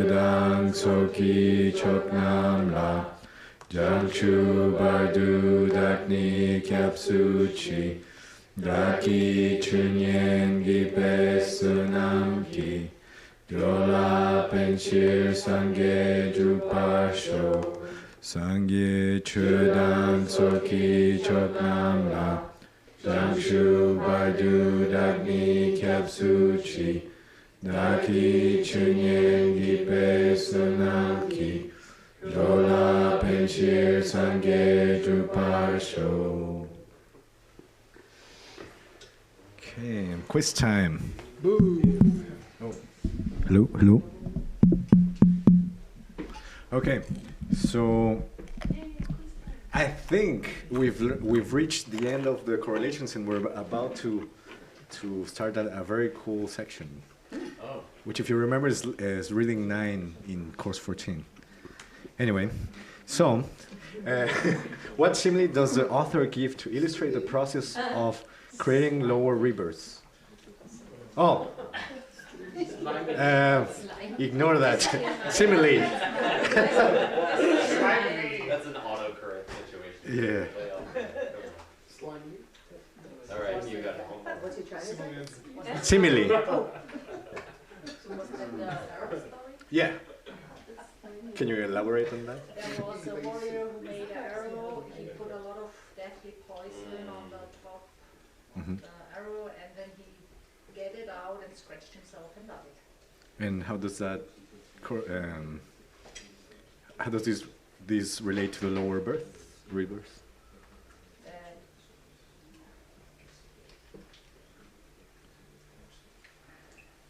Dang soki choknam la Jangshu bardu dakni kyapsuchi Daki chunyen gipe sunam ki Dyola penshir sangye drupasho Sangye chudang soki choknam la Jangshu bardu dakni kyapsuchi Daki chunyen gipe sunamki Dola penshir sangye drupasho. Okay, quiz time. Boo. Oh. Hello. Okay, so I think we've reached the end of the correlations, and we're about to start a very cool section. Oh. Which, if you remember, is reading 9 in course 14. Anyway, so what simile does the author give to illustrate the process of creating lower rebirths? Oh, ignore that. Simile. That's an autocorrect situation. Yeah. All right, you got it. What's he trying to say? Simile. Yeah. Can you elaborate on that? There was a warrior who made an arrow. He put a lot of deadly poison on the top of the arrow, and then he get it out and scratched himself and died. And how does that? How does this relate to the lower rebirth?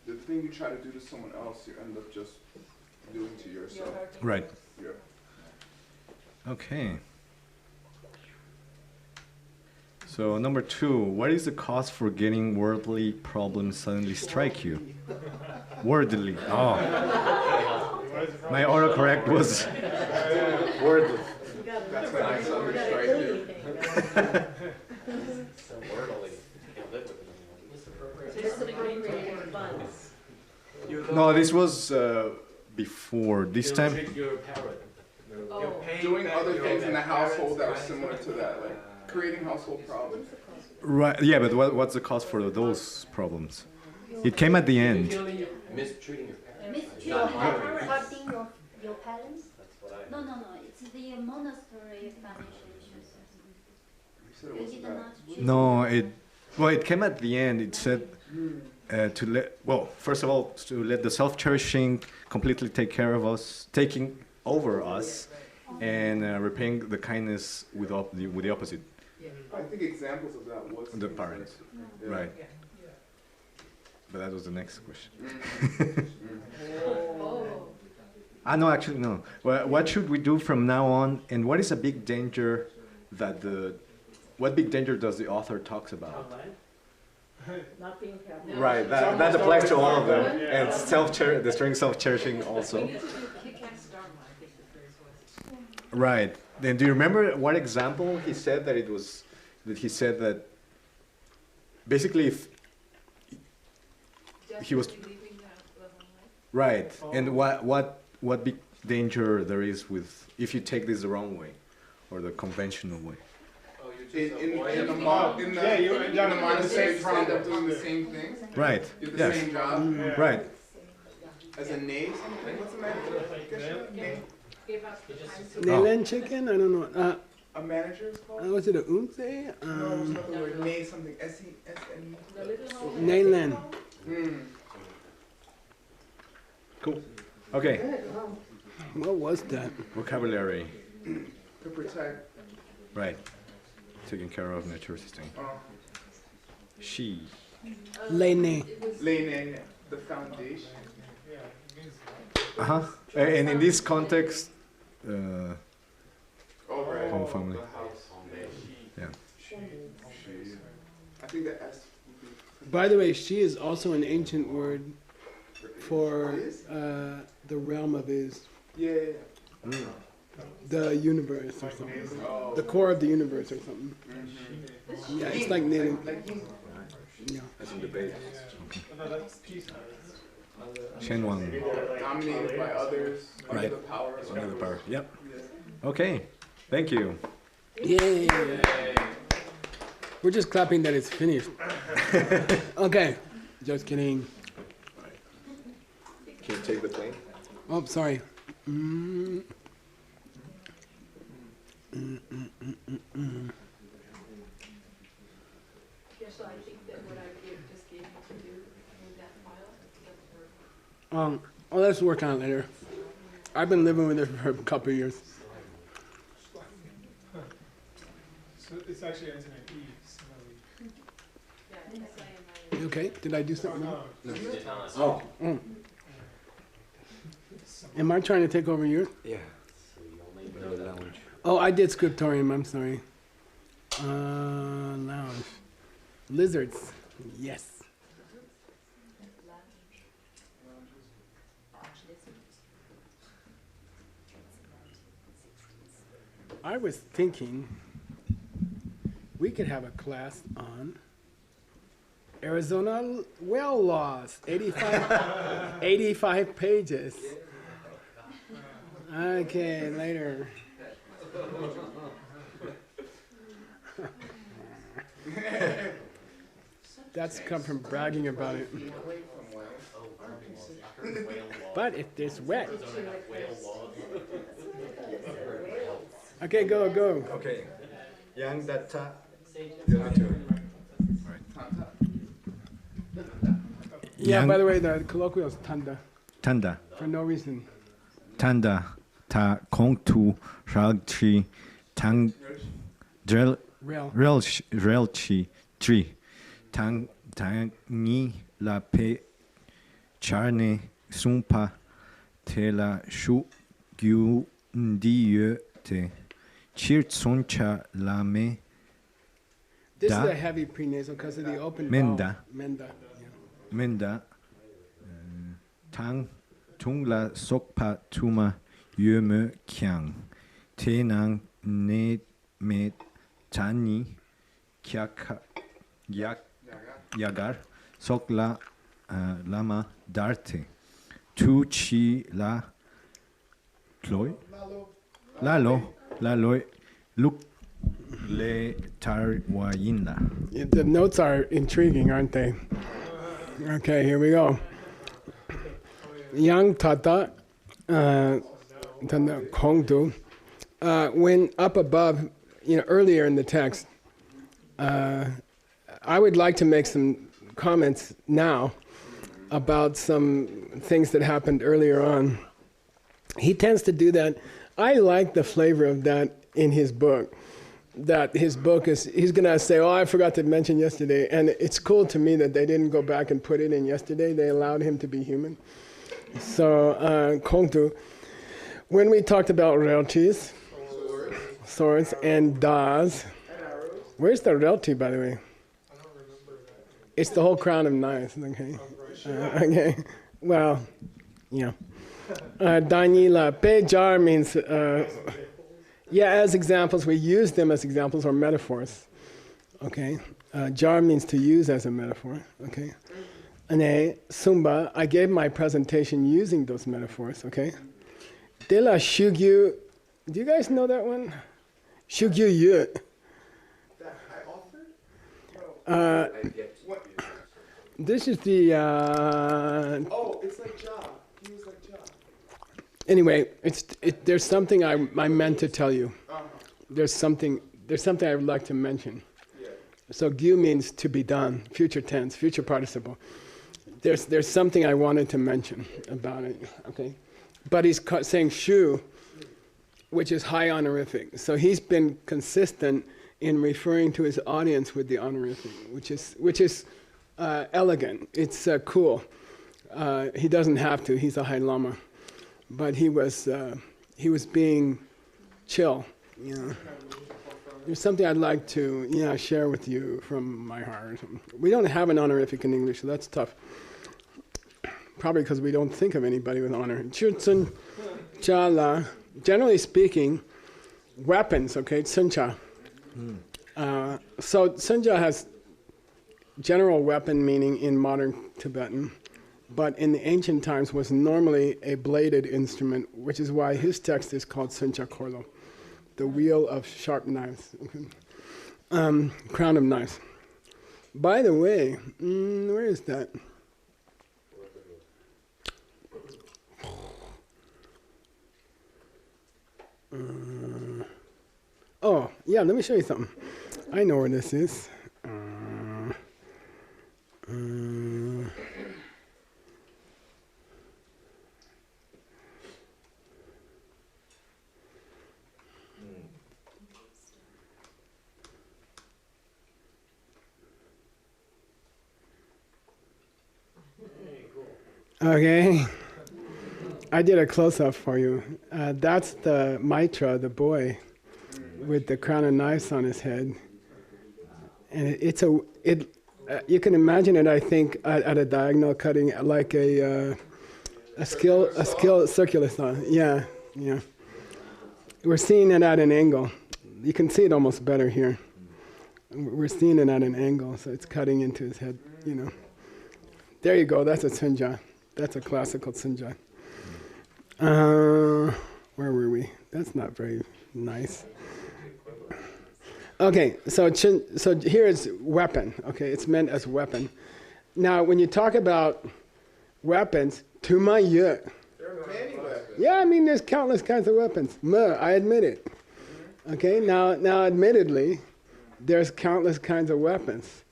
The thing you try to do to someone else, you end up just doing to yourself. Right. Yeah. Okay. So number 2, what is the cause for getting worldly problems suddenly strike you? Worldly. Oh. My autocorrect was worldly. That's when I suddenly strike you. So wordily. Can't live with it anymore. No, this was before. This time. Doing other things in the household that are similar to that, like creating household problems. Right. Yeah, but what's the cause for those problems? It came at the end. Mistreating your parents. Mistreating hurting your parents? That's what I No. It's the monastery financial issues. You said it wasn't that. No, it came at the end. It said first of all, to let the self-cherishing completely take care of us, taking over us, and repaying the kindness with the opposite. I think examples of that was The parents. Yeah. Right. But that was the next question. No, actually, no. Well, what should we do from now on, and what is a big danger what big danger does the author talks about? Not being careful. Right, that applies to all of them, and destroying self-cherishing also. Right. Then do you remember what example he said that he said that basically if he was right, and what big danger there is with if you take this the wrong way or the conventional way? In the monastery, you end up doing the same thing. Right. Do the Yes. same job. Right. As a knave. What's the manager? Nayland chicken? I don't know. A manager is called? Was it a unse? No, it's not the word. Knave something. S-E-S-N-E. Nayland. Cool. Okay. What was that? Vocabulary. To protect. Right. Taking care of, nature assisting. She. Lene. Laying the foundation. And in this context, Right. home family. The house. Yeah. I think the S. By the way, she is also an ancient word for the realm of is. Yeah. The universe or something. The core of the universe or something. Yeah, it's like native. Like Yeah. That's in debate. Shen Wang. Dominated by others, under Right. the power of Another power. Yep. Okay. Thank you. Yay! We're just clapping that it's finished. Okay, just kidding. Can you take the plane? Oh, sorry. Yeah, so I think that what I just gave you to do with that file, doesn't work. Let's work on it later. I've been living with it for a couple of years. So it's actually ends in an E. So Yeah, it's the same. You okay? Did I do something wrong? Oh. Am I trying to take over yours? Yeah. No lounge. Oh, I did scriptorium. I'm sorry. Lounge. Lizards. Yes. I was thinking we could have a class on Arizona well laws. 85 pages. Okay, later. That's come from bragging about it. But if there's wet. Okay, go. Okay. Yang data. The other two. Yeah, Yang- by the way, the colloquial is tanda, Tanda. for no reason. Tanda. Ta kong tu rag chi tang drill Real. relchi tree. Tang ni la pe charne sumpa te la shu gyu ndiye te chir soncha la me This Da. is a heavy prenasal because of the open Menda. vowel. Menda. Yeah. menda tang tung la sokpa tuma yeme kyang te nang ne me tani kyak yak yagar sok la lama darte tu chi la loy la loy look le tar wa yinla. Yeah, the notes are intriguing, aren't they? Okay, here we go. Yang tata, tanda kongdu. When up above, earlier in the text, I would like to make some comments now about some things that happened earlier on. He tends to do that. I like the flavor of that in his book. That his book is, he's going to say, oh, I forgot to mention yesterday. And it's cool to me that they didn't go back and put it in yesterday. They allowed him to be human. So, Kongtu, when we talked about relchis, swords, and das, where's the relchi, by the way? It's the whole crown of knives, okay? Okay, well, yeah. Danila, pejar means, as examples, we use them as examples or metaphors, okay? Jar means to use as a metaphor, okay? And sumba, I gave my presentation using those metaphors, okay? De la shugyu, do you guys know that one? Shugyu yu. That I offered? This is the, Oh, it's like Ja. He was like Ja. anyway, there's something I meant to tell you. There's something I would like to mention. Yeah. So gyu means to be done, future tense, future participle. There's something I wanted to mention about it, okay? But he's saying shu, which is high honorific. So he's been consistent in referring to his audience with the honorific, which is elegant. It's cool. He doesn't have to. He's a high lama, but he was being chill. There's something I'd like to share with you from my heart. We don't have an honorific in English, so that's tough. Probably because we don't think of anybody with honor. Chutsun chala. Generally speaking, weapons. Okay, tsuncha. So tsuncha has general weapon meaning in modern Tibetan. but in the ancient times was normally a bladed instrument, which is why his text is called Suncha Korlo, the wheel of sharp knives, crown of knives. By the way, where is that? Oh, yeah, let me show you something. I know where this is. Okay. I did a close-up for you. That's the Maitra, the boy, with the crown of knives on his head. And you can imagine it, I think, at a diagonal cutting, like a skill circular saw. Yeah, yeah. We're seeing it at an angle. You can see it almost better here. We're seeing it at an angle, so it's cutting into his head, you know. There you go, that's a tsunja. That's a classical tsunja. Where were we? That's not very nice. Okay, so here is weapon. Okay, it's meant as weapon. Now, when you talk about weapons, tumaye. There are many weapons. Yeah, I mean, there's countless kinds of weapons. I admit it. Okay, now, admittedly, there's countless kinds of weapons.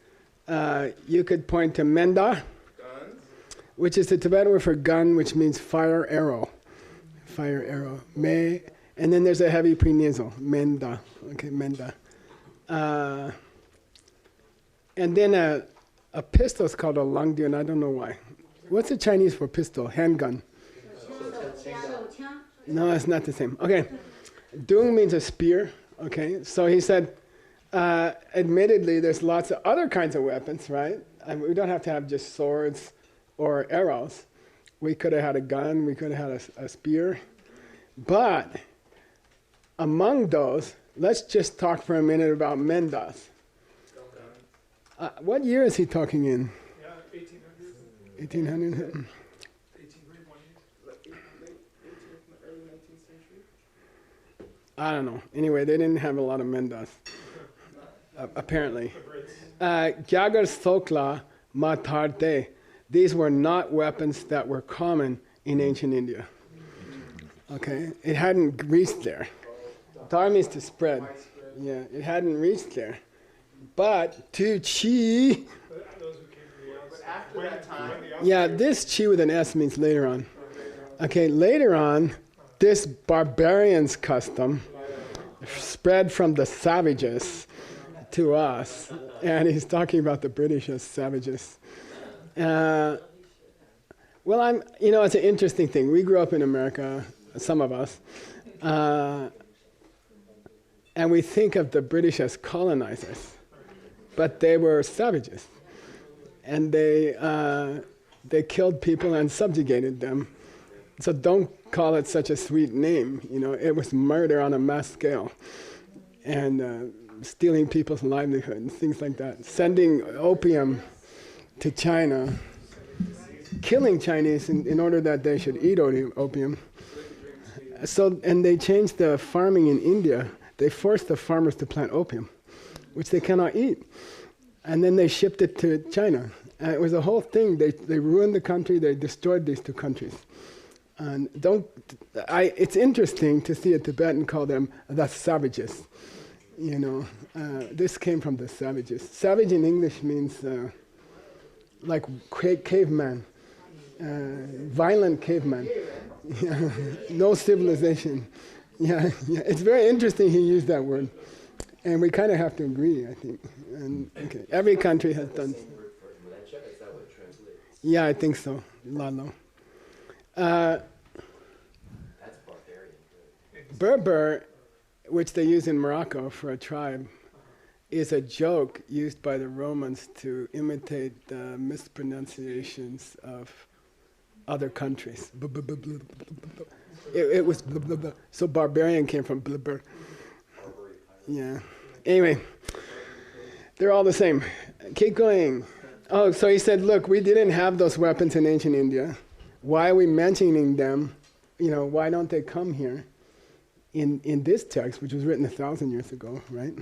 You could point to menda, which is the Tibetan word for gun, which means fire arrow. Fire arrow. Me, and then there's a heavy prenasal, menda. Okay, menda. And then a pistol is called a langdian. I don't know why. What's the Chinese for pistol? Handgun. No, it's not the same. Okay. Dung means a spear. Okay. So he said, admittedly, there's lots of other kinds of weapons, right? We don't have to have just swords or arrows. We could have had a gun. We could have had a spear. But among those, let's just talk for a minute about mendas. What year is he talking in? Yeah, 1800s. 1800? 1800s. Early 19th century? I don't know. Anyway, they didn't have a lot of mendas, apparently. Gyagar Sokla Matarte. These were not weapons that were common in ancient India. Okay? It hadn't reached there. Dhar means to spread. Yeah, it hadn't reached there. But to chi. But after that time. Yeah, this chi with an S means later on. Okay, later on, this barbarian's custom spread from the savages to us. And he's talking about the British as savages. Well, it's an interesting thing. We grew up in America, some of us. And we think of the British as colonizers, but they were savages, and they killed people and subjugated them. So don't call it such a sweet name. It was murder on a mass scale, and stealing people's livelihood and things like that. Sending opium to China, killing Chinese in order that they should eat opium. And they changed the farming in India. They forced the farmers to plant opium, which they cannot eat. And then they shipped it to China. And it was a whole thing. They ruined the country. They destroyed these two countries. And it's interesting to see a Tibetan call them the savages. This came from the savages. Savage in English means like caveman, violent caveman. Yeah. No civilization. Yeah, it's very interesting he used that word. And we kind of have to agree, I think. And okay, every country has done. Yeah, I think so. Lalo. That's barbarian. Berber, which they use in Morocco for a tribe, is a joke used by the Romans to imitate the mispronunciations of other countries. It was blah, blah, blah. So barbarian came from blubber. Yeah. Anyway, they're all the same. Keep going. Oh, so he said, look, we didn't have those weapons in ancient India. Why are we mentioning them? You know, why don't they come here in this text, which was written 1,000 years ago, right?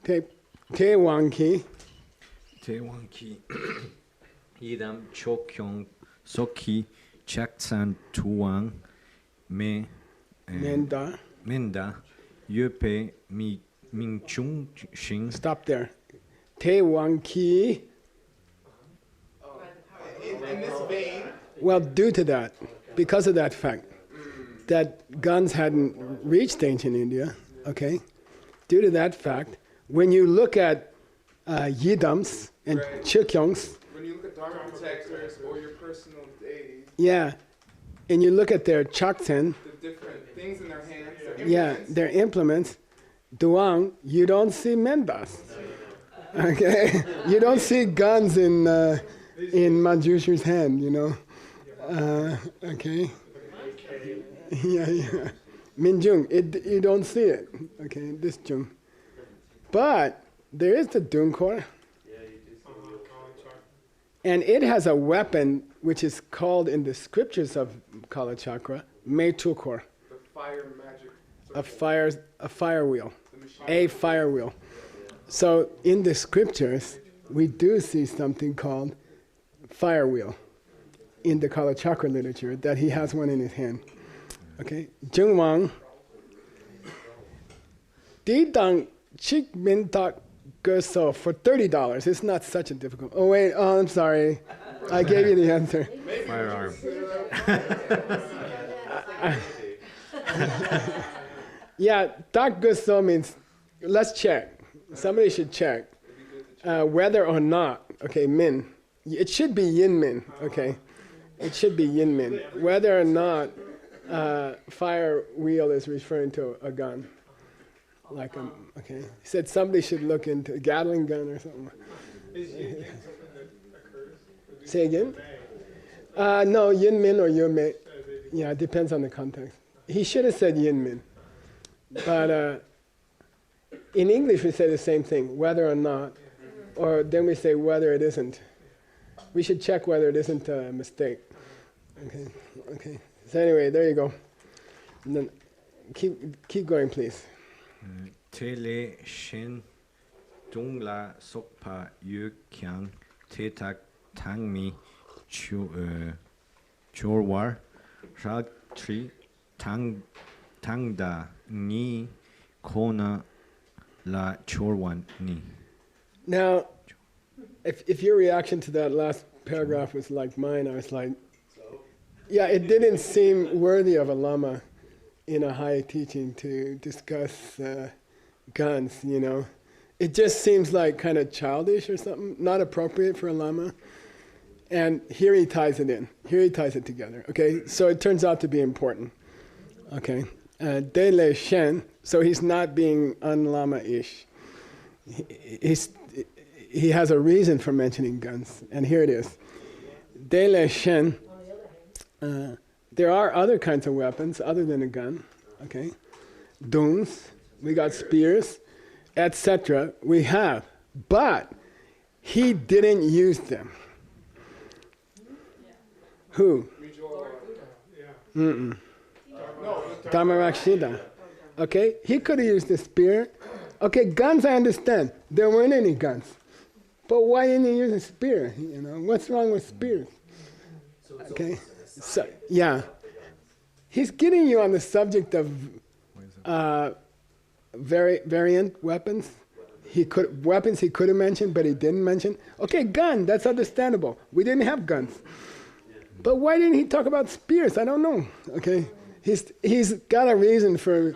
Te Wangki. Tewanki idam chokyong soki chaksan tuang me menda yepe mi mingchung shing. Stop there. Te Wangki. In this vein. Well, due to that, because of that fact, that guns hadn't reached ancient India, okay? Due to that fact, when you look at yidams and chikyongs, When you look at dharma protectors or your personal deities, yeah, and you look at their chakten, the different things in their hands, their yeah, implements, their implements, duang, you don't see mendas, okay? You don't see guns in Manjushi's hand, you know, okay? Yeah. Minjung, you don't see it, okay, this jung. But there is the Dunkor, and it has a weapon which is called in the scriptures of Kala Chakra, Metukor, the fire magic, a fire wheel, a fire wheel. So in the scriptures, we do see something called fire wheel in the Kala Chakra literature, that he has one in his hand. Okay, Jung Wang, Di Dang Chik Min Tak Gerso for $30. It's not such a difficult. Oh wait, oh I'm sorry, I gave you the answer. Firearm. Yeah, Tak Gerso means, let's check. Somebody should check whether or not. Okay, Min. It should be Yin Min. Okay, it should be Yin Min. Whether or not fire wheel is referring to a gun. Like okay. He said somebody should look into a Gatling gun or something. Is yin yang something that occurs? Say again? No, Yin Min or Yu Min. Yeah, it depends on the context. He should have said Yin Min. But in English we say the same thing, whether or not, or then we say whether it isn't. We should check whether it isn't a mistake. Okay. So anyway, there you go. And then keep going, please. Tele shin dungla sokpa yu kyang te tak tangmi chorwar shak tri tangda ni kona la chorwan ni. Now, if your reaction to that last paragraph was like mine, I was like, yeah, it didn't seem worthy of a lama in a high teaching to discuss guns, you know. It just seems like kind of childish or something, not appropriate for a lama. And here he ties it in. Here he ties it together, okay? So it turns out to be important, okay? De le shen, so he's not being un-lama-ish. He has a reason for mentioning guns, and here it is. De le shen, there are other kinds of weapons other than a gun, okay? Duns, we got spears, etc. We have, but he didn't use them. Who? Dharmarakshita. Okay, he could have used the spear. Okay, guns I understand. There weren't any guns. But why didn't he use a spear? You know, what's wrong with spears? Okay, so yeah. He's getting you on the subject of variant weapons. Weapons he could have mentioned, but he didn't mention. Okay, gun, that's understandable. We didn't have guns. But why didn't he talk about spears? I don't know. Okay, he's got a reason for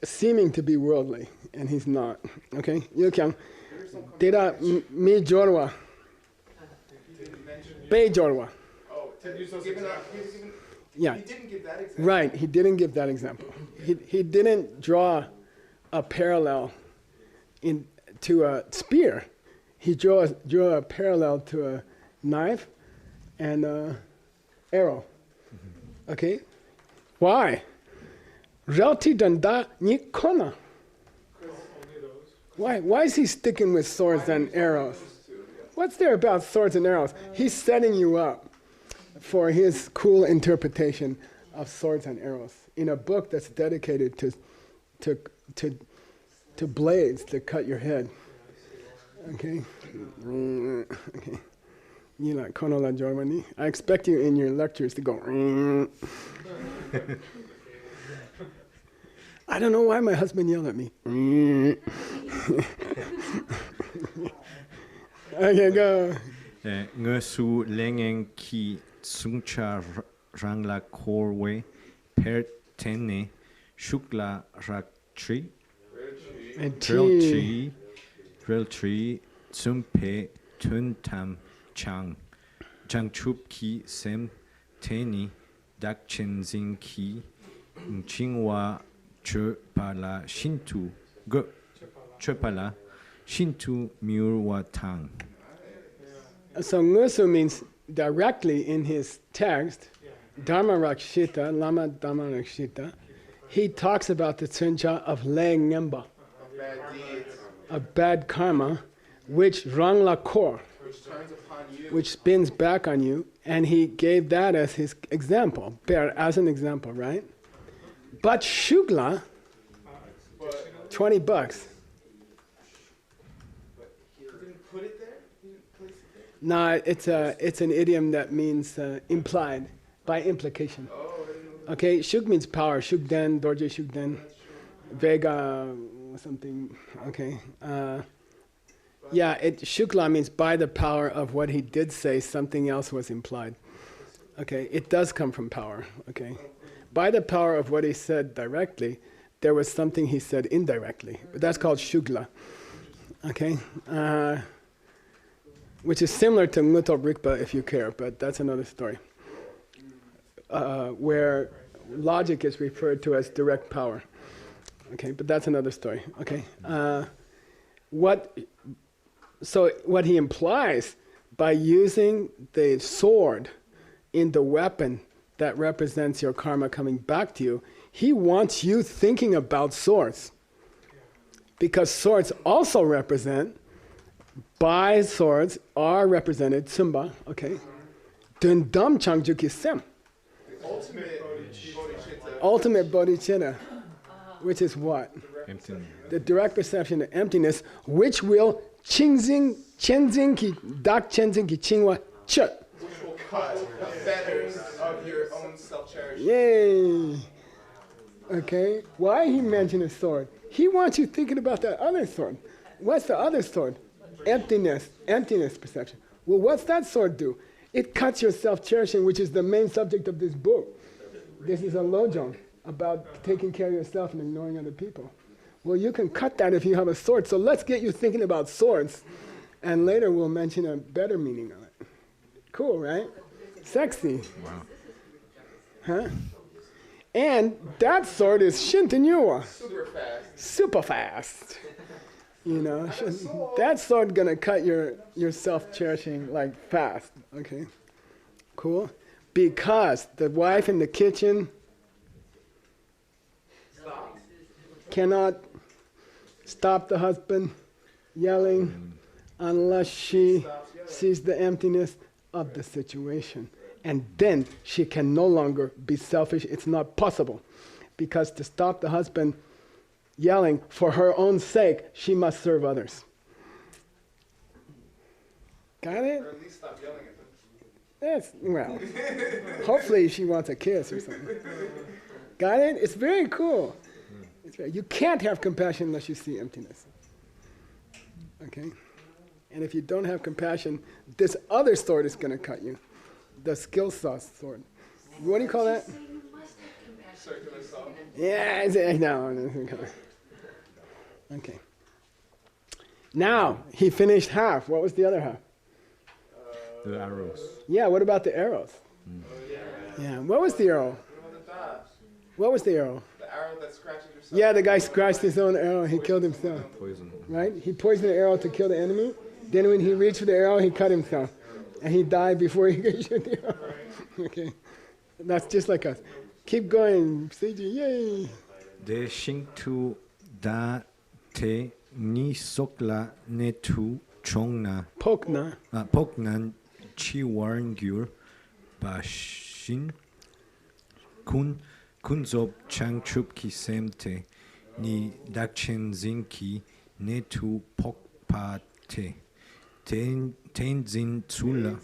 seeming to be worldly, and he's not. Okay, Yukyang, Tera mi jorwa, be jorwa. Yeah. He didn't give that example. Right, he didn't give that example. He didn't draw a parallel to a spear. He drew a parallel to a knife and an arrow. Okay? Why? Rauti danda ni kona. Why is he sticking with swords and arrows? What's there about swords and arrows? He's setting you up for his cool interpretation of swords and arrows in a book that's dedicated to blades to cut your head. Okay? Okay. You like Kono la Germany? I expect you in your lectures to go. I don't know why my husband yelled at me. Okay, go. Ngơ su lengen ki sungcha rangla korwe per tene shukla raktri reltri sumpe tuntam chang chup ki sem teni dakchenzing ki chingwa chepala shintu go chepala shintu miurwa tang. So Ngusu means directly in his text, Dharma Rakshita, Lama Dharma Rakshita, he talks about the tsuncha of Le Ngemba, of bad karma, which Rangla Kor, which spins back on you, and he gave that as his example, as an example, right? But Shugla, $20. No, it's an idiom that means implied, by implication. Okay, Shug means power. Shugden, Dorje Shugden, Vega, something. Okay. Shukla means by the power of what he did say, something else was implied. Okay, it does come from power. Okay, by the power of what he said directly, there was something he said indirectly. But that's called Shugla. Okay. Which is similar to Muto Rikpa if you care, but that's another story. Where logic is referred to as direct power. Okay, but that's another story. Okay. What he implies by using the sword in the weapon that represents your karma coming back to you, he wants you thinking about swords. Because swords also represent, by swords are represented, Tsumba, okay? Dundam Changjuki Sem. Ultimate bodhicitta, which is what? Emptiness. The direct perception of emptiness, which will chenzing ki dak chenzing ki chingwa chut. Which will cut the fetters of your own self-cherishing. Yay! Okay, why he mentioned a sword? He wants you thinking about that other sword. What's the other sword? Emptiness perception. Well, what's that sword do? It cuts your self-cherishing, which is the main subject of this book. This is a lojong about taking care of yourself and ignoring other people. Well, you can cut that if you have a sword. So let's get you thinking about swords, and later we'll mention a better meaning of it. Cool, right? Sexy. Wow. Huh? And that sword is Shintenyua. Super fast. Super fast. You know, that sword gonna cut your self-cherishing like fast. Okay, cool. Because the wife in the kitchen cannot stop the husband yelling unless she sees the emptiness of the situation. And then she can no longer be selfish. It's not possible. Because to stop the husband yelling for her own sake, she must serve others. Got it? Or at least stop yelling at them. That's, well, hopefully she wants a kiss or something. Got it? It's very cool. You can't have compassion unless you see emptiness. Okay? And if you don't have compassion, this other sword is going to cut you. The skill sauce sword. What do you call that? Circular saw. Yeah, no. Okay. Now, he finished half. What was the other half? The arrows. Yeah, what about the arrows? Yeah, what was the arrow? What was the arrow? The arrow that scratches yourself. Yeah, the guy scratched his own arrow, he killed himself. Poison. Right? He poisoned the arrow to kill the enemy. Then when he reached for the arrow, he cut himself. And he died before he could shoot the arrow. Okay. That's just like us. Keep going, Seiji, yay. De Shintu Da Te ni sokla netu chongna Pokna. poknan chiwarngyur bashin kunzob changchup ki semte ni dakchen zinki netu pokpate tenzin tsula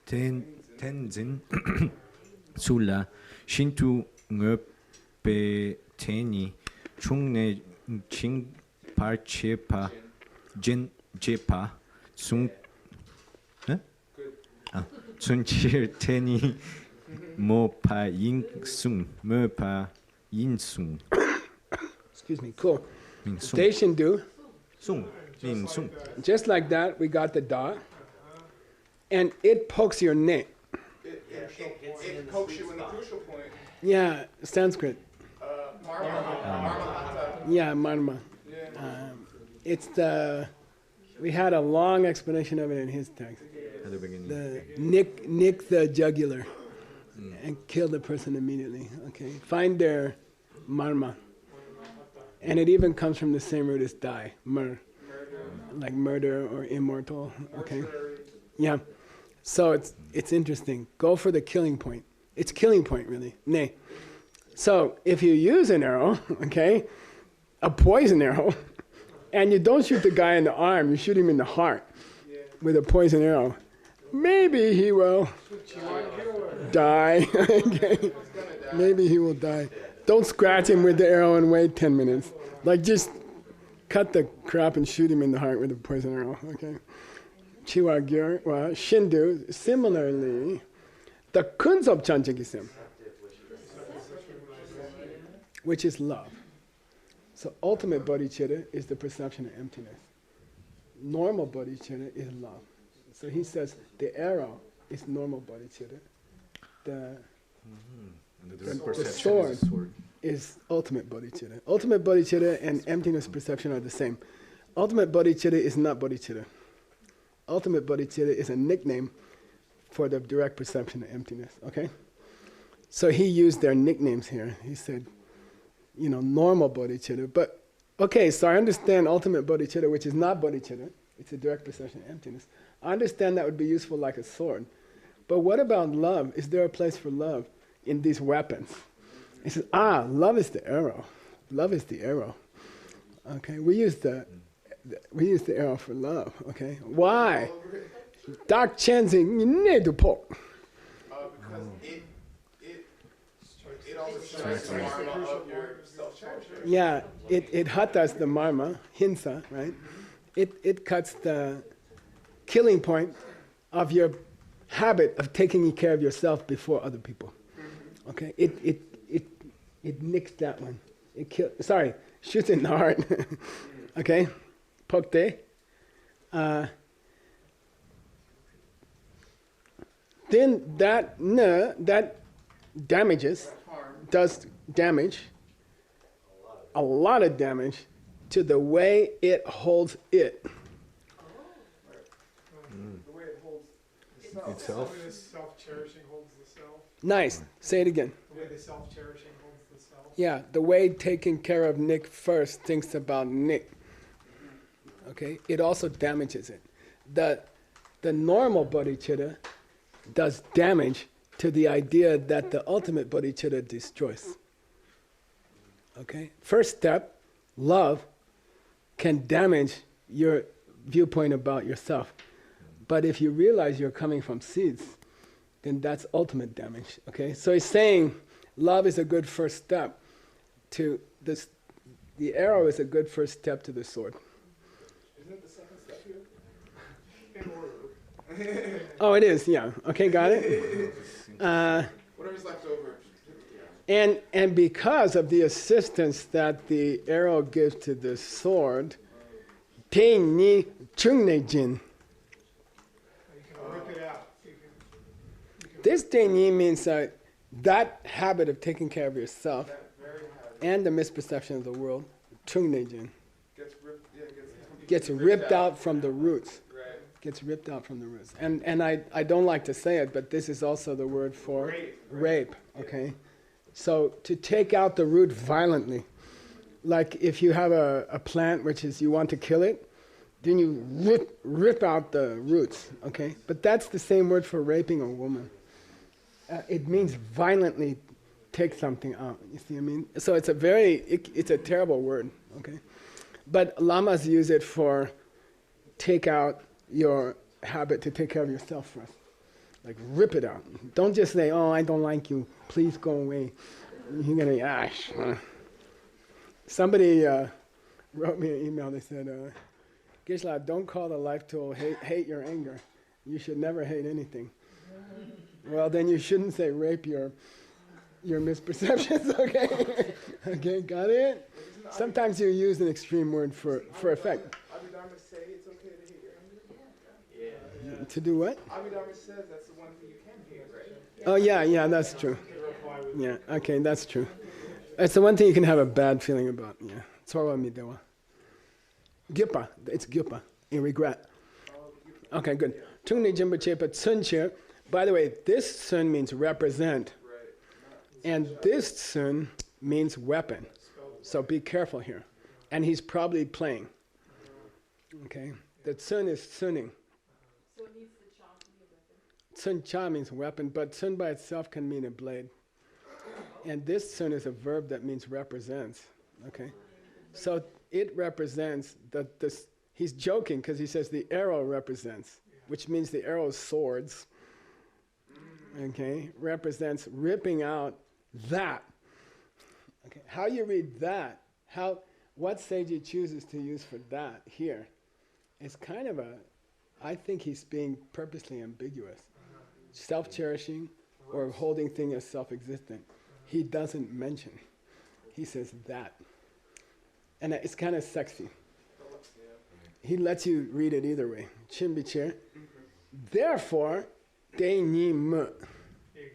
tenzin tsula shintu ngöpe teni chungne ching parchepa jen jepa sun sunchir teni mo pa yin sung mo pa yin sung Excuse me. Cool. min sung Station do. sung min sung Just like that, we got the da. And it pokes your neck. It pokes you in the crucial point. Yeah, Sanskrit. Marmahata. Yeah, marma. It's the. We had a long explanation of it in his text. at the beginning. The nick the jugular and kill the person immediately. Okay, find their marma, and it even comes from the same root as die, like murder or immortal. Okay, yeah. So it's interesting. Go for the killing point. It's killing point really. Nay. So if you use an arrow, okay, a poison arrow, and you don't shoot the guy in the arm, you shoot him in the heart with a poison arrow, maybe he will die. Okay? Maybe he will die. Don't scratch him with the arrow and wait 10 minutes. Like just cut the crap and shoot him in the heart with a poison arrow. Okay. Chiwagyur, well, Shindu, similarly, the Kunzop Chanchagisim, which is love. So ultimate bodhicitta is the perception of emptiness. Normal bodhicitta is love. So he says the arrow is normal bodhicitta. The sword is ultimate bodhicitta. Ultimate bodhicitta and emptiness perception are the same. Ultimate bodhicitta is not bodhicitta. Ultimate bodhicitta is a nickname for the direct perception of emptiness. Okay? So he used their nicknames here. He said, normal bodhicitta. But, okay, so I understand ultimate bodhicitta, which is not bodhicitta. It's a direct perception of emptiness. I understand that would be useful like a sword. But what about love? Is there a place for love in these weapons? He says, love is the arrow. Love is the arrow. Okay, we use the arrow for love. Okay, why? Dak Chenzing, you need to poke. Because it also strikes the marma of your self-character. Yeah, it hatas the marma, hinsa, right? It cuts the killing point of your habit of taking care of yourself before other people. Okay, it nicks that one. Shoots in the heart. Okay, pokte. Then that damages, does damage, a lot of damage to the way it holds it. The way it holds Itself. The way the self-cherishing holds the self. Nice. Say it again. The way the self-cherishing holds the self. Yeah, the way taking care of Nick first thinks about Nick. Okay, it also damages it. The normal bodhicitta does damage to the idea that the ultimate bodhicitta destroys. Okay, first step, love can damage your viewpoint about yourself. But if you realize you're coming from seeds, then that's ultimate damage. Okay, so he's saying love is a good first step to this. The arrow is a good first step to the sword. Isn't it the second step here? In order. Oh, it is. Yeah. Okay, got it. Whatever's left over. And because of the assistance that the arrow gives to the sword, Ting ni chungne jin. You can rip it out. This Ting ni means that habit of taking care of yourself and the misperception of the world, chungne jin, gets ripped out from the roots. Right. Gets ripped out from the roots. And I don't like to say it, but this is also the word for rape. Okay? So to take out the root violently like if you have a plant which is you want to kill it, then you rip out the roots, okay? But that's the same word for raping a woman. It means violently take something out, you see what I mean? So it's a terrible word, okay? But lamas use it for take out your habit to take care of yourself first. Like rip it out. Don't just say, oh, I don't like you, please go away. You're gonna, Somebody wrote me an email, they said, Gisela, don't call the life tool hate your anger. You should never hate anything. Well, then you shouldn't say rape your misperceptions, okay? Okay, got it? Sometimes you use an extreme word for effect. Abhidharma say it's okay to hate your anger? Yeah. To do what? Abhidharma says that's the one thing you can hate, right? Oh, yeah, that's true. Yeah, okay, that's true. It's the one thing you can have a bad feeling about, yeah. Sorwa midewa. Gyupa, it's gyupa, in regret. Okay, good. Tungni jimba chepa tsun. By the way, this sun means represent. And this sun means weapon. So be careful here. And he's probably playing. Okay? The tsun is tsuning. So it needs the cha to be a weapon. Tsun cha means weapon, but tsun by itself can mean a blade. And this tsun is a verb that means represents. Okay? So it represents this. He's joking because he says the arrow represents, which means the arrow's swords. Okay? Represents ripping out that. Okay, how you read that, what Seiji chooses to use for that here is kind of I think he's being purposely ambiguous. Self-cherishing or holding thing as self-existent. He doesn't mention. He says that. And it's kind of sexy. He lets you read it either way. Chimbiche. Therefore, de ni me. You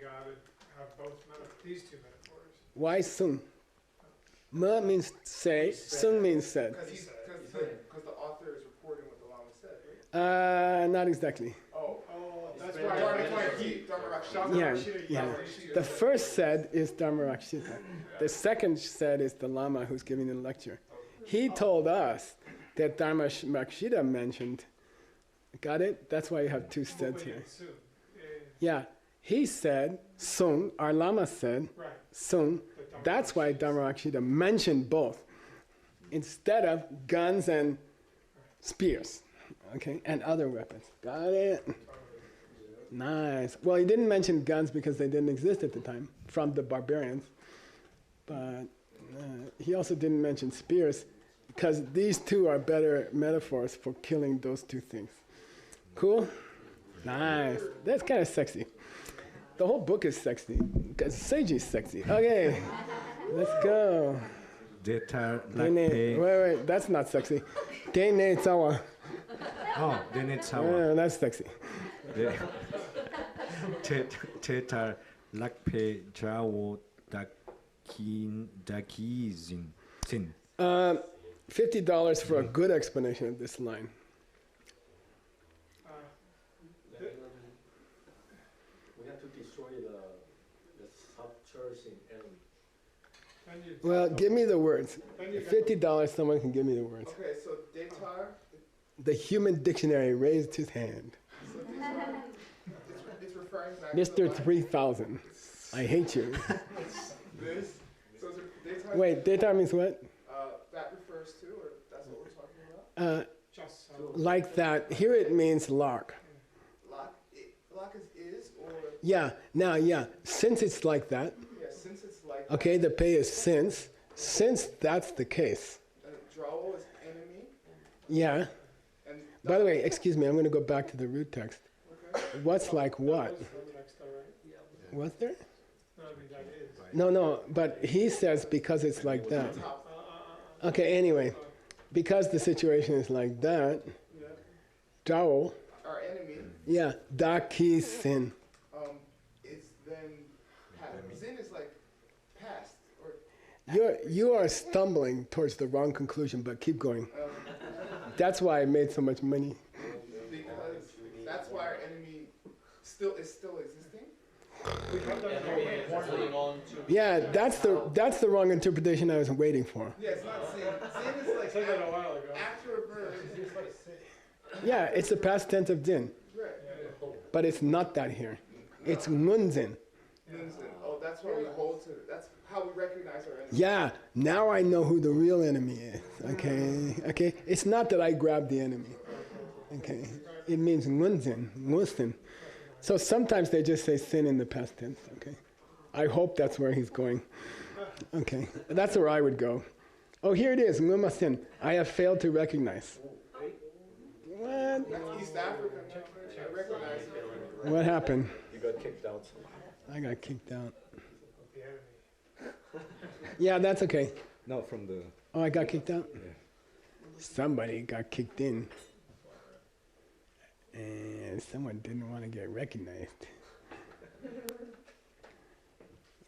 gotta have both these two metaphors. Why sung? Me means say, sung means said. Because the author is reporting what the Lama said, right? Not exactly. Oh, that's why Dharma Yeah. The first said is Dharmarakshita. The second said is the Lama who's giving the lecture. He told us that Dharmarakshita mentioned. Got it? That's why you have two saids here. Yeah. He said, Sung, our Lama said, Sung. That's why Dharmarakshita mentioned both. Instead of guns and spears. Okay? And other weapons. Got it? Nice. Well, he didn't mention guns because they didn't exist at the time from the barbarians. But he also didn't mention spears because these two are better metaphors for killing those two things. Cool? Nice. That's kind of sexy. The whole book is sexy because Seiji's sexy. Okay, let's go. Wait, that's not sexy. Dene Tsawa. Oh, Dene Tsawa. That's sexy. Tetar lakpe jawo dakizin. $50 for a good explanation of this line. We have to destroy the self-cherishing enemy. Well, give me the words. $50, someone can give me the words. Okay, so Detar. The human dictionary raised his hand. So it's referring back Mr. to 3000. I hate you. this. So Detar. Wait, data means what? That refers to, or that's what we're talking about? Like that. Here it means lark. Lock is or? Yeah, now, since it's like that, Yeah, since it's like okay, the pay is since that's the case. Draw is enemy. Yeah. And By the way, excuse me, I'm going to go back to the root text. okay. What's like what? Was there? No, I mean, that is. No, but he says because it's like that. Okay, anyway, because the situation is like that, Dao, Our enemy. yeah, Daki Sin. It's then Zin is like past or You are stumbling towards the wrong conclusion, but keep going. That's why I made so much money. because that's why our enemy is still existing. Holding on to. Yeah, that's the wrong interpretation I was waiting for. Yeah, it's not sin. Sin is like I said that a while ago. after a verb. It's like sin. Yeah, it's the past tense of din, Right. but it's not that here. It's ngunzin. Oh, that's why we hold to. That's how we recognize our enemy. Yeah, now I know who the real enemy is. Okay. It's not that I grabbed the enemy. Okay, it means ngunzin. So sometimes they just say sin in the past tense. Okay, I hope that's where he's going. Okay, that's where I would go. Oh, here it is. Ngumasin. I have failed to recognize. What? That's East Africa. I recognize it. What happened? You got kicked out. I got kicked out. The enemy. Yeah, that's okay. No, from the. Oh, I got kicked out? Yeah. Somebody got kicked in. And someone didn't want to get recognized.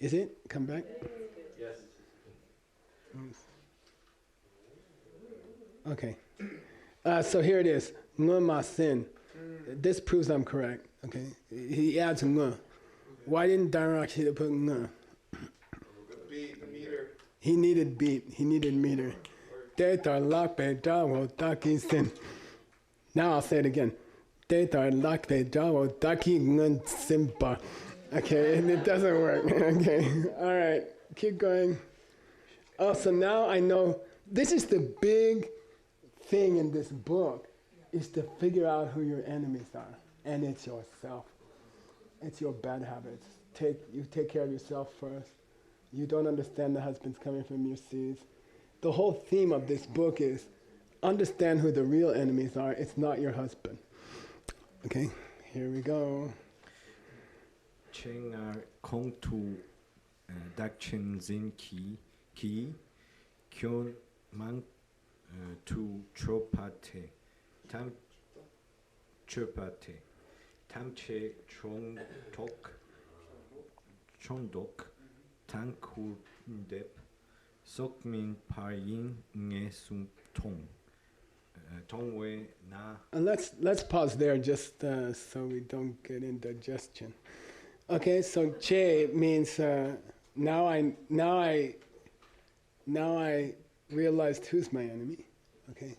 Is it? Come back? Yes. Okay. So here it is. Nguma sin. This proves I'm correct. Okay. He adds ng. Why didn't Dharmakshita put ng? The beat, the meter. He needed beat. He needed meter. Now I'll say it again. Okay, and it doesn't work. Okay, all right, keep going. Oh, so now I know, this is the big thing in this book, is to figure out who your enemies are. And it's yourself. It's your bad habits. You take care of yourself first. You don't understand the husband's coming from your seeds. The whole theme of this book is understand who the real enemies are. It's not your husband. Okay, here we go. Chengar Kongtu Dakchen Zin Ki Kyon Mang Tu Chopate Tam Chopate Tamche Chondok Tankundep Sokmin Payin Nge Sum Tong Tongwe Na. And let's pause there just so we don't get indigestion. Okay, so che means now I realized who's my enemy. Okay,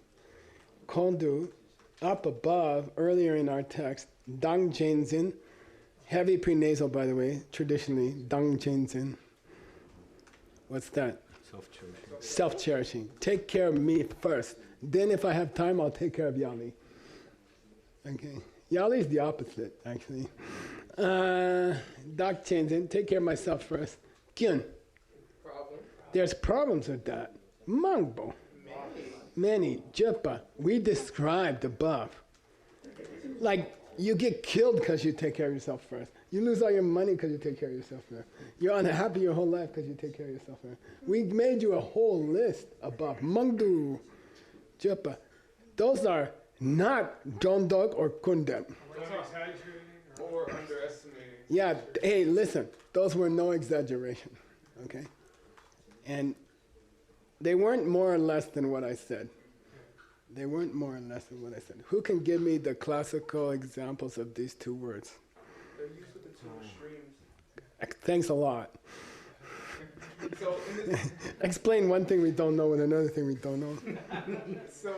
kondu, up above earlier in our text, dang jenzin, heavy prenasal by the way, traditionally dang jenzin. What's that? Self-cherishing. Self-cherishing. Take care of me first. Then if I have time, I'll take care of Yali. Okay. Yali is the opposite, actually. Dak Chenzen, take care of myself first. Kyun. Problem. There's problems with that. Mangbo. Many. Jepa. We described above. Like, you get killed because you take care of yourself first. You lose all your money because you take care of yourself first. You're unhappy your whole life because you take care of yourself first. We made you a whole list above. Mangdu, Jepa. Those are not Jondok or Kundem. Exaggerating Or underestimating. Yeah, hey, listen. Those were no exaggeration. Okay? And they weren't more or less than what I said. They weren't more or less than what I said. Who can give me the classical examples of these two words? They're used with the two extremes. Thanks a lot. So in this, Explain one thing we don't know and another thing we don't know. so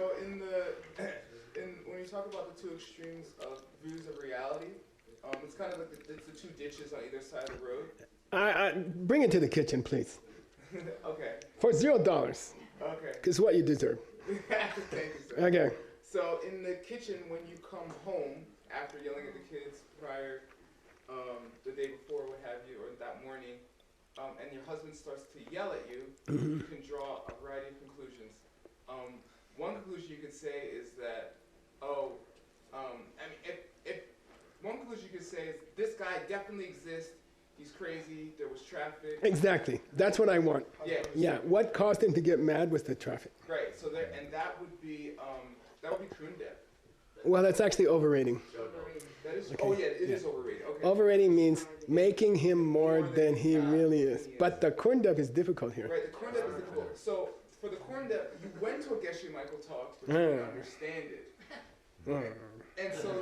when you talk about the two extremes of views of reality, it's kind of like it's the two ditches on either side of the road. Bring it to the kitchen, please. Okay. For $0. Okay. Because what you deserve. Thank you, sir. Okay. So in the kitchen, when you come home after yelling at the kids prior, the day before, what have you, or that morning, and your husband starts to yell at you, you can draw a variety of conclusions. One conclusion you could say is that, if one conclusion you could say is this guy definitely exists. He's crazy. There was traffic. Exactly. That's what I want. Yeah. Yeah. What caused him to get mad was the traffic. Right. So there, and that would be Krundep. Well, that's actually overrating. That is. Okay. Oh yeah, it is overrated. Okay. Overrating means making him more than he really is. But the Kundep is difficult here. Right. The Krundep is difficult. So for the Krundep, you went to a Geshe Michael talk, but you didn't understand it. And so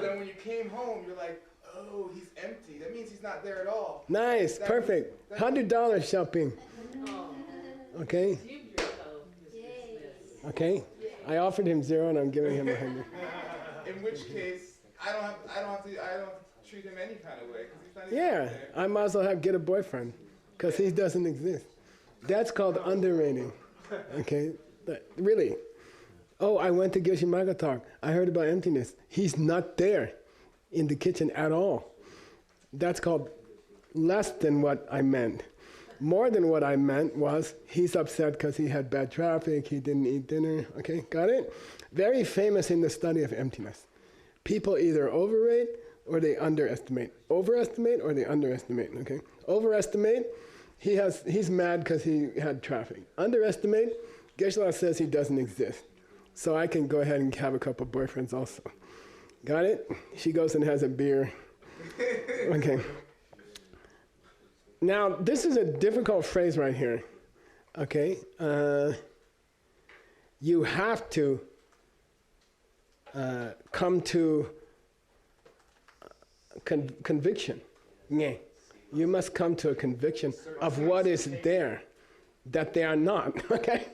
then when you came home, you're like, oh, he's empty. That means he's not there at all. Nice, That perfect. means- $100 shopping. Okay, Yay. okay. I offered him 0 and I'm giving him 100. In which case, I don't treat him any kind of way because he's not even Yeah, there. I might as well get a boyfriend because he doesn't exist. That's called underrating. Okay, really. Oh, I went to Geshe-Maga talk. I heard about emptiness. He's not there in the kitchen at all. That's called less than what I meant. More than what I meant was he's upset because he had bad traffic, he didn't eat dinner. Okay, got it? Very famous in the study of emptiness. People either overrate or they underestimate. Overestimate or they underestimate. Okay, overestimate. He's mad because he had traffic. Underestimate. Geshe-la says he doesn't exist. So I can go ahead and have a couple boyfriends also. Got it? She goes and has a beer. Okay. Now, this is a difficult phrase right here. Okay? You have to come to conviction. Yeah. You must come to a conviction of what is there, that they are not. Okay?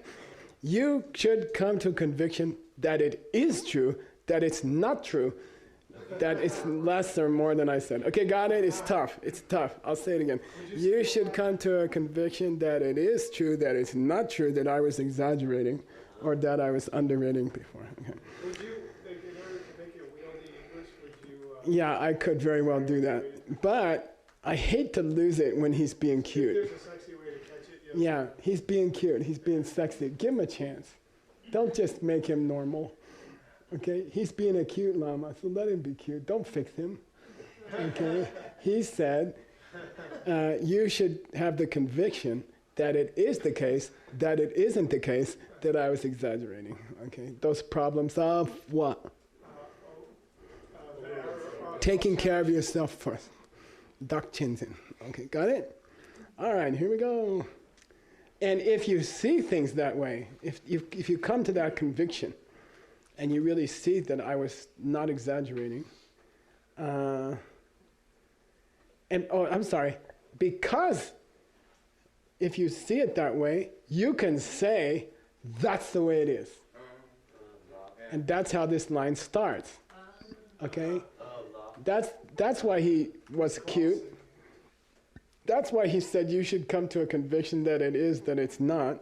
You should come to a conviction that it is true, that it's not true, that it's less or more than I said. Okay, got it? It's tough. It's tough. I'll say it again. You should come to a conviction that it is true, that it's not true, that I was exaggerating, or that I was underrating before. Okay. Would you, like, in order to make it wieldy English, would you... Yeah, I could very well do that. But I hate to lose it when he's being cute. There's a sexy way to catch it. Yeah, he's being cute. He's being sexy. Give him a chance. Don't just make him normal. Okay? He's being a cute lama, so let him be cute. Don't fix him. Okay? He said, you should have the conviction that it is the case, that it isn't the case, that I was exaggerating. Okay? Those problems of what? Taking care of yourself first. Dak Chinzen. Okay, got it? All right, here we go. And if you see things that way, if you come to that conviction, and you really see that I was not exaggerating, because if you see it that way, you can say, that's the way it is. And that's how this line starts. Okay? That's why he was cute. That's why he said you should come to a conviction that it is, that it's not.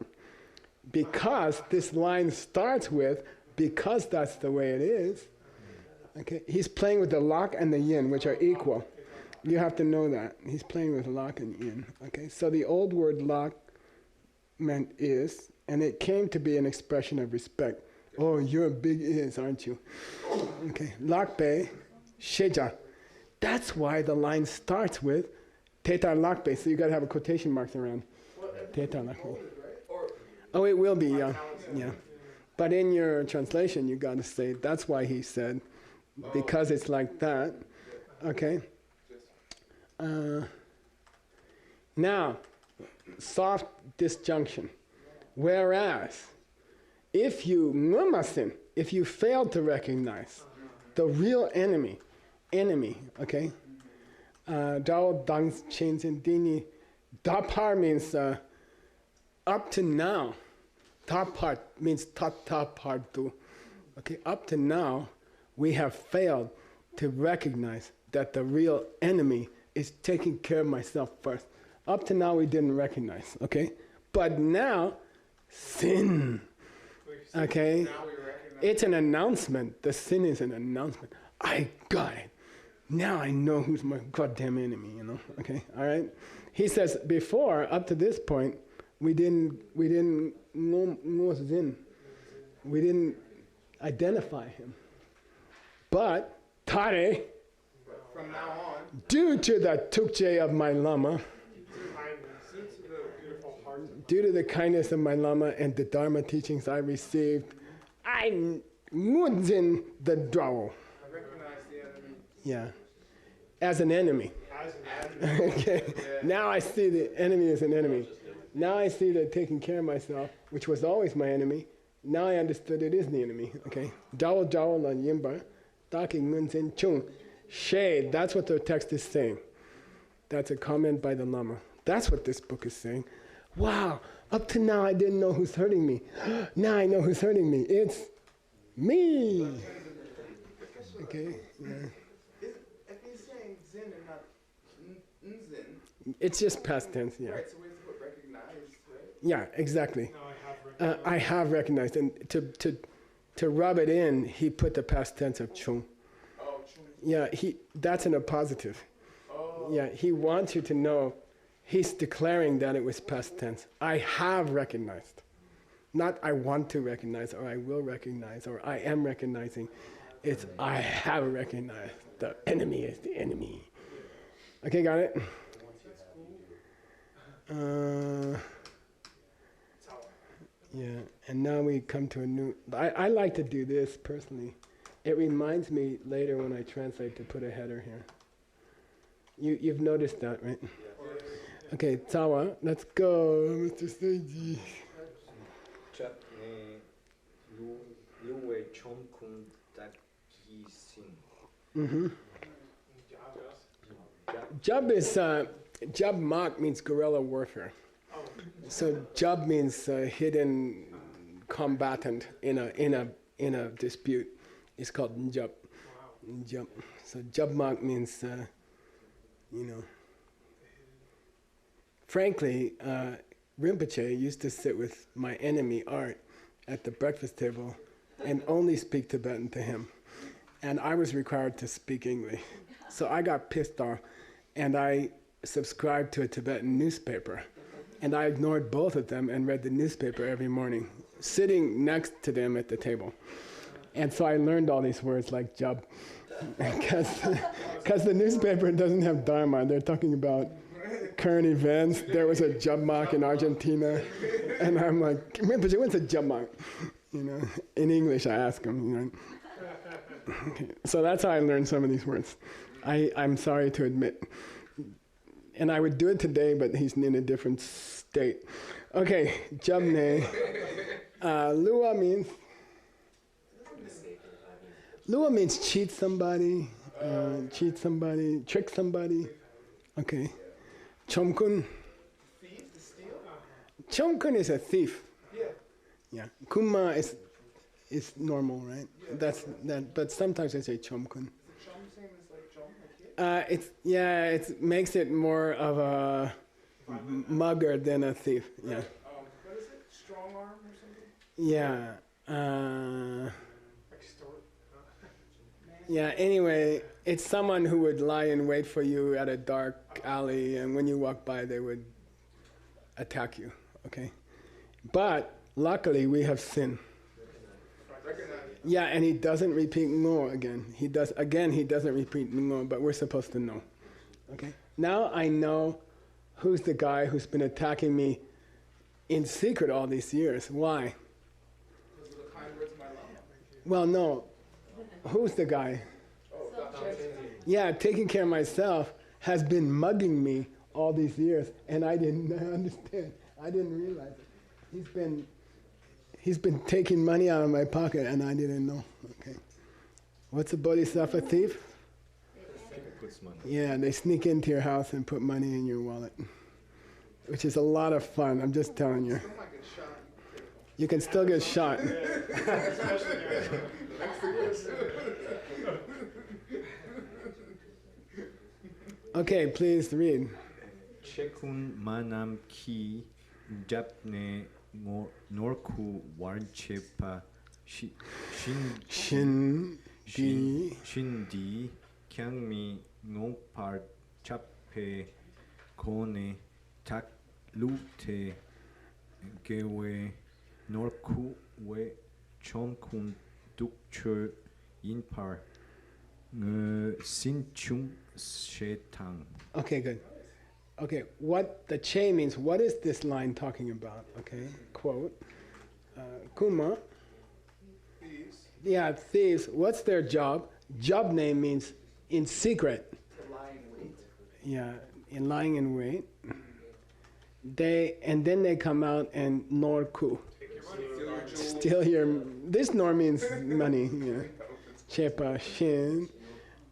Because this line starts with, because that's the way it is. Okay? He's playing with the lak and the yin, which are equal. You have to know that. He's playing with lak and yin. Okay? So the old word lak meant is, and it came to be an expression of respect. Oh, you're a big is, aren't you? Okay. Lakpe, sheja. That's why the line starts with Teta Lakpe. So you got to have a quotation marks around. Teta Lakpe. Oh, it will be, yeah. Yeah. But in your translation, you got to say, that's why he said, because it's like that. Okay. Now, soft disjunction. Whereas, if you fail to recognize the real enemy, okay? Dao Dang's Chinzin Dini, Dapar means up to now. Top part means top part tu. Okay, up to now, we have failed to recognize that the real enemy is taking care of myself first. Up to now, we didn't recognize, okay? But now, sin, okay? It's an announcement. The sin is an announcement. I got it. Now I know who's my goddamn enemy, you know? Okay, all right? He says, before, up to this point, we didn't identify him. But, Tare, from now on, due to the tukje of my lama, due to the kindness of my lama and the Dharma teachings I received, I munzin the Dao. I recognize the enemy. Yeah. As an enemy. Okay. Yeah. Now I see the enemy as an enemy. Now I see that taking care of myself, which was always my enemy, now I understood it is the enemy. Okay. Dao Dao la yimba, taking munzin chung, Shade, that's what the text is saying. That's a comment by the Lama. That's what this book is saying. Wow, up to now I didn't know who's hurting me. Now I know who's hurting me. It's me. Okay. Yeah. If he's saying Zen and not Nzen, It's just past tense, yeah. right, so we have to put recognized, right? Yeah, exactly. No, I have recognized. I have recognized, and to rub it in, he put the past tense of chung. Oh, true. Yeah, that's in a positive. Oh. Yeah, he wants you to know, he's declaring that it was past tense. I have recognized. Not I want to recognize, or I will recognize, or I am recognizing. It's I have recognized. The enemy is the enemy. Okay, got it? Yeah, and now we come to a new... I like to do this personally. It reminds me later when I translate to put a header here. You've noticed that, right? Okay, Tawa, let's go, Mr. Seiji. 잡네 루의 총군 딱기신. Mm-hmm. Jub Mak means guerrilla warfare. So Jub means hidden combatant in a dispute. It's called Njub. Njub. So Jub Mak means Frankly, Rinpoche used to sit with my enemy Art at the breakfast table and only speak Tibetan to him. And I was required to speak English. So I got pissed off and I subscribed to a Tibetan newspaper. And I ignored both of them and read the newspaper every morning, sitting next to them at the table. And so I learned all these words like jub. Because the newspaper doesn't have Dharma. They're talking about current events. There was a jubmak in Argentina. And I'm like, Rinpoche, what's a jubmak? In English I ask him. Okay. So that's how I learned some of these words. I'm sorry to admit. And I would do it today, but he's in a different state. Okay, jubne. Lua means... Lua means cheat somebody, trick somebody. Okay. Chomkun. Thief, to steal? Chomkun is a thief. Yeah. Yeah. Kuma is normal, right? Yeah. But sometimes I say chomkun. Is it chum same as like chum, like kid? It makes it more of a mugger than a thief. Yeah. What is it? Strong arm or something? Yeah. Extort. Yeah, anyway, it's someone who would lie in wait for you at a dark alley, and when you walk by, they would attack you, okay? But luckily, we have sin. Recognize. Yeah, and he doesn't repeat ngo again. He doesn't repeat ngo, but we're supposed to know, okay? Now I know who's the guy who's been attacking me in secret all these years. Why? Because of the kind words of my lama. Well, no. Who's the guy? Yeah, taking care of myself has been mugging me all these years, and I didn't understand. I didn't realize it. He's been taking money out of my pocket, and I didn't know. Okay. What's a bodhisattva thief? Yeah, they sneak into your house and put money in your wallet, which is a lot of fun. I'm just telling you. You can still get shot. Okay, please read. 최군 만남 키 잡네 노르쿠 warchepa 신디 kyangmi ngopar chape kone tak lute gewe norku we chomkun dukchö inpar sinchung shetang. Okay, good. Okay, what the che means, what is this line talking about? Okay, quote. Kuma. Thieves. Yeah, thieves. What's their job? Job name means in secret. To lie in wait. Yeah, in lying in wait. Then they come out and norku. Steal your. This nor means money. Yeah. Chepa shin.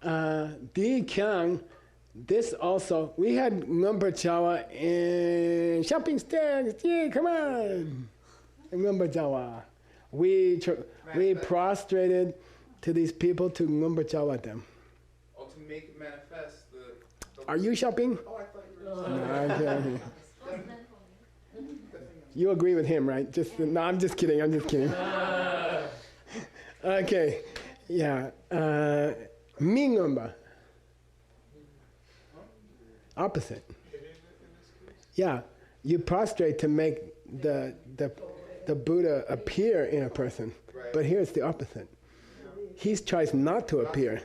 Di Kyang, this also, we had Ngumpa Chawa in shopping stairs. Yeah, come on. Ngumpa Chawa. We prostrated to these people to Ngumpa Chawa them. Oh, to make it manifest the Are you shopping? Oh, I thought you were No, okay. You agree with him, right? No, I'm just kidding. Okay, yeah. Mingumba. Opposite. Yeah, you prostrate to make the Buddha appear in a person, but here it's the opposite. He tries not to appear.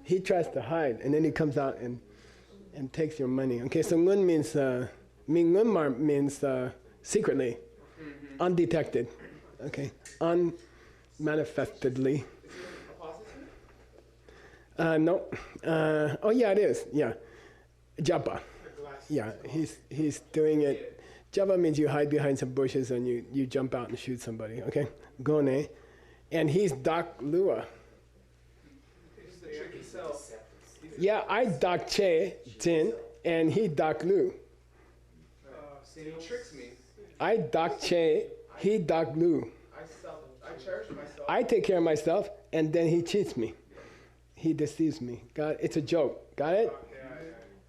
He tries to hide, and then he comes out and takes your money. Okay, so ngun means mingunmar means secretly, undetected. Okay, unmanifestedly. No. Oh yeah, it is. Yeah, japa. Yeah, he's doing it. Japa means you hide behind some bushes and you jump out and shoot somebody. Okay, gone, and he's dak lua. It's the tricky self. Yeah, I dak che jin and he dak lu. He tricks me. I dak che, he dak lu. I cherish myself. I take care of myself and then he cheats me. He deceives me. Got it? It's a joke. Got it?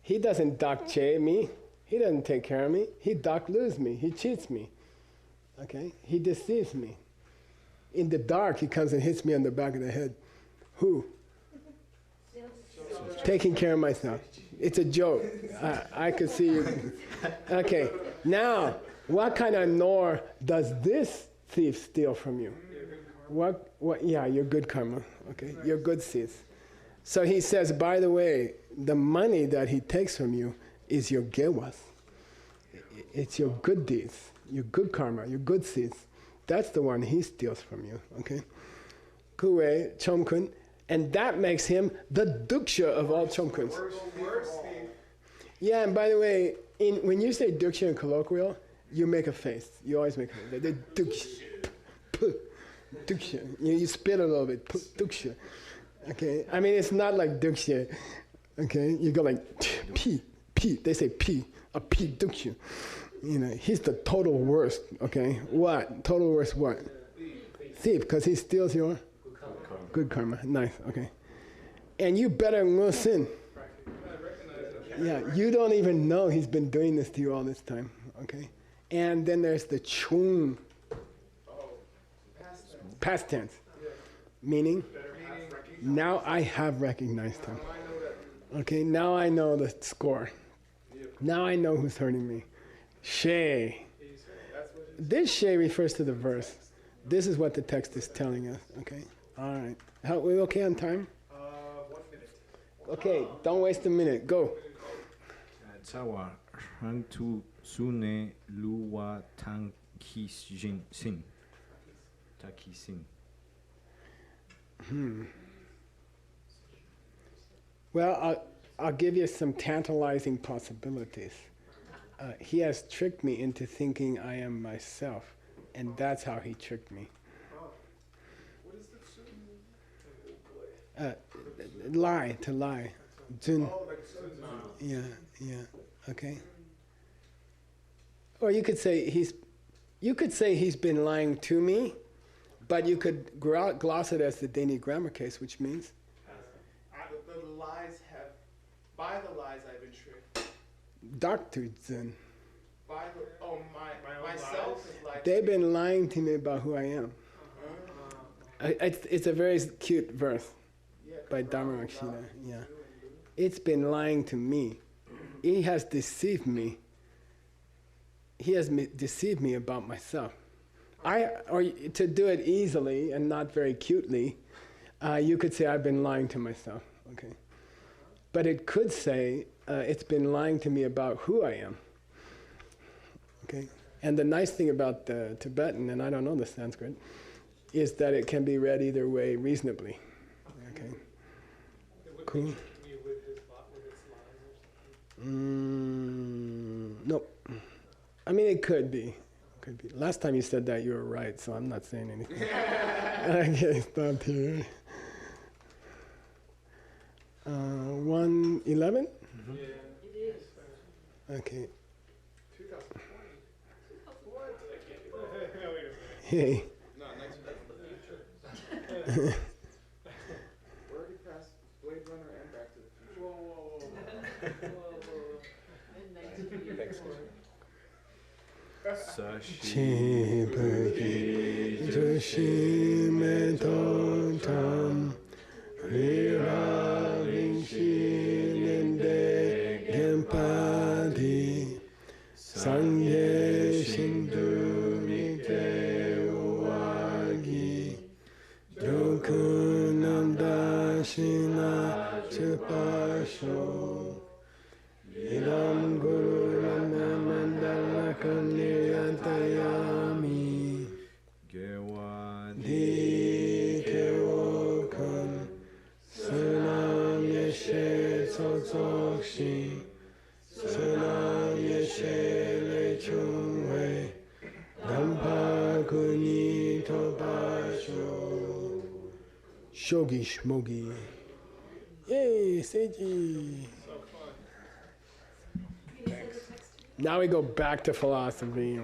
He doesn't dak che me. He doesn't take care of me. He dak lose me. He cheats me. Okay? He deceives me. In the dark, he comes and hits me on the back of the head. Who? Taking care of myself. It's a joke. I could see you. Okay. Now, what kind of nor does this thief steal from you? What? Yeah, your good karma. Okay, your good seeds. So he says, by the way, the money that he takes from you is your gewas. It's your good deeds, your good karma, your good seeds. That's the one he steals from you. Okay. Kuwe chomkun, and that makes him the duksha of all chomkuns. Yeah, and by the way, when you say duksha in colloquial, you make a face. You always make a face. The duksha. Duksha. You spit a little bit. Duksha. Okay? I mean, it's not like duksha. Okay? You go like, p. They say p. A p duksha. You know, he's the total worst. Okay? What? Total worst what? Thief, because he steals your good karma. Nice. Okay. And you better no sin. Yeah, you don't even know he's been doing this to you all this time. Okay? And then there's the chung. Past tense. Meaning, now I have recognized him. Okay, now I know the score. Now I know who's hurting me. She. This she refers to the verse. This is what the text is telling us. Okay? All right. We okay on time? 1 minute. Okay, don't waste a minute. Go. Tsawa Hantu Sune Luwa Tankishin Sin. Takisin. Well, I'll give you some tantalizing possibilities. He has tricked me into thinking I am myself, and that's how he tricked me. What is the Lie, to lie. Jun. like Yeah, okay. Or you could say he's been lying to me, but you could gloss it as the Dani grammar case, which means By the lies I've been tricked. Dr. Zen. Myself is like. They've been lying to me about who I am. It's a very cute verse by Dhammarakshita. Yeah, it's been lying to me. He has deceived me. He has deceived me about myself. Or to do it easily and not very cutely, you could say I've been lying to myself. Okay, but it could say it's been lying to me about who I am. Okay, and the nice thing about the Tibetan, and I don't know the Sanskrit, is that it can be read either way reasonably. Okay, cool. Nope. I mean, it could be. Could be. Last time you said that, you were right, so I'm not saying anything. Okay, stop here. 111? Yeah. It is. Okay. 2020. What? Wait a second. Hey. No, 19. We're already past Blade Runner and Back to the Future. Whoa. In 1984. Thanks. Chipaki Joshime Totam Riraving Shininde Gempadi Sangye Shindu Mikte Uwagi Jokunam Dashina Chupasho Idam Guru Mandala Niyantayami Di Kewokan Sunam Yeshe Tsotsokshi Sunam Yeshe Lechungwe Dampa Kuni Tobasho Shogi Shmogi. Yay, Seiji. So fun. Now we go back to philosophy.